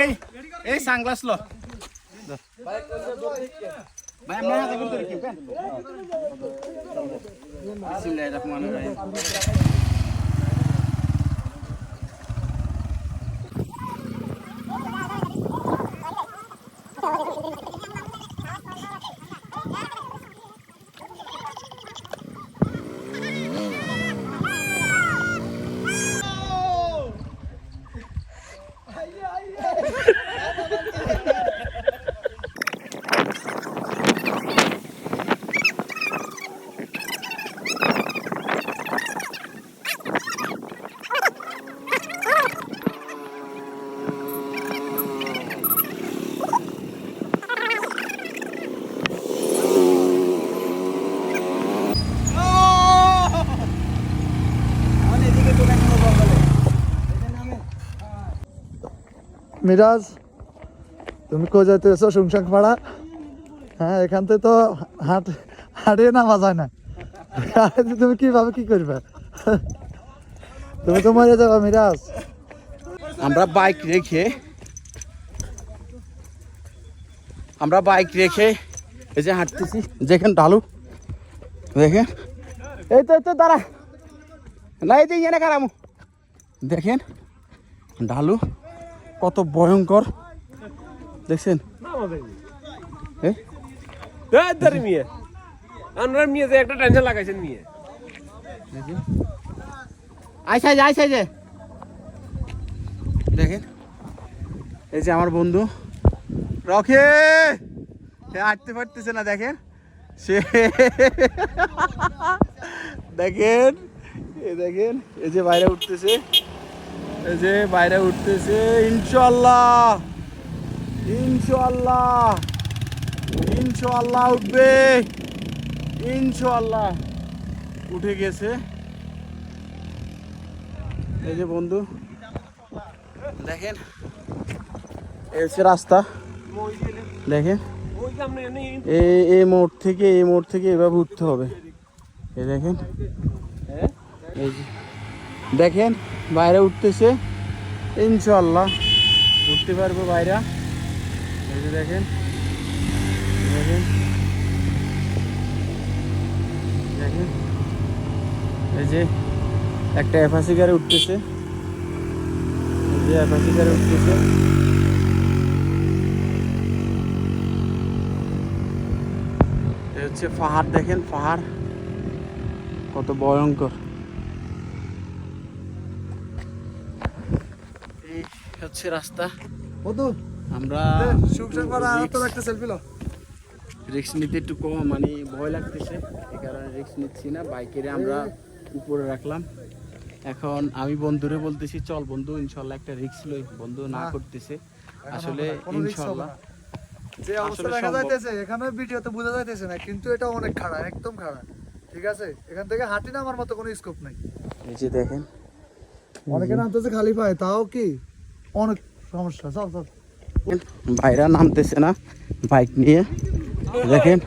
এই এই সানগ্লাস লো ভাই আমরা হাতে করতে কি কেন বিসমিল্লাহির রহমানির রহিম মিরাজ তুমি কই যাইতেছো শুনশান পাড়া? হ্যাঁ, এখান থেকে তো হাঁটিয়ে নামা যায় না। তুমি কিভাবে কি করবে? তুমি তো মরে যাবে মিরাজ। আমরা বাইক রেখে এই যে হাঁটতেছি, যেখানে ঢালু দেখেন, এই তো দাঁড়া না, এই যে এনে খারাপ দেখেন ঢালু কত ভয়ঙ্কর দেখছেন। একটা টেনশন লাগাইছেন মিয়া আইসা যে দেখেন, এই যে আমার বন্ধু রকে হাঁটতে পারতেছে না, দেখেন সে দেখেন এই যে বাইরে উঠতেছে, ইনশাআল্লাহ উঠবে, ইনশাআল্লাহ উঠে গেছে। এই যে বন্ধু দেখেন, এই হচ্ছে রাস্তা দেখেন, এই মোড় থেকে এভাবে উঠতে হবে। এই দেখেন, এই যে দেখেন বাইরে উঠতেছে, ইনশাআল্লাহ উঠতে পারবো বাইরে। এই যে দেখেন এই যে একটা অ্যাপাচি গাড়ি উঠতেছে, এই হচ্ছে পাহাড়, দেখেন পাহাড় কত ভয়ঙ্কর। এই হচ্ছে রাস্তা। আমরা রিস্ক নিতে একটু কম, মানে ভয় লাগতেছে, এই কারণে রিস্ক নিচ্ছি না। বাইকের আমরা উপরে রাখলাম। এখন আমি বন্ধুরে বলতেছি চল বন্ধু ইনশাল্লাহ একটা রিস্ক লই, বন্ধু না করতেছে। আসলে ইনশাল্লাহ যে অবস্থা দেখা যাইতেছে এখানে ভিডিওতে বোঝা যাইতেছে না, কিন্তু এটা অনেক খাড়া, একদম খাড়া। ঠিক আছে, এখান থেকে হাঁটি নামার মতো কোনো স্কোপ নাই। এই যে দেখেন অনেকে নামতেছে খালি পায়ে, তাও কি অনেক সমস্যা। চল ভাইরা নামতেছে না বাইক নিয়ে, দেখেন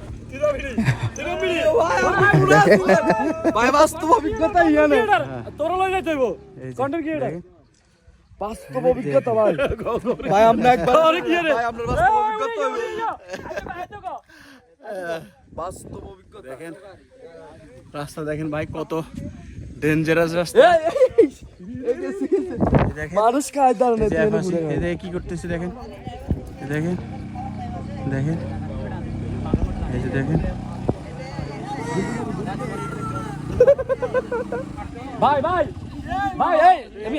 ভাই বাস্তব অভিজ্ঞতা ইয়ানে তোর লই যাইতে হইব কন্টেন্ট কি এটা বাস্তব অভিজ্ঞতা ভাই। ভাই আমরা একবার ভাই আপনার বাস্তব অভিজ্ঞতা হইব, বাস্তব অভিজ্ঞতা। দেখেন রাস্তা দেখেন ভাই কত ডেঞ্জারাস রাস্তা। মানুষ খায় দাঁড়ানো, কি করতেছি দেখেন, দেখেন এই যে দেখেন ভাই এই আমি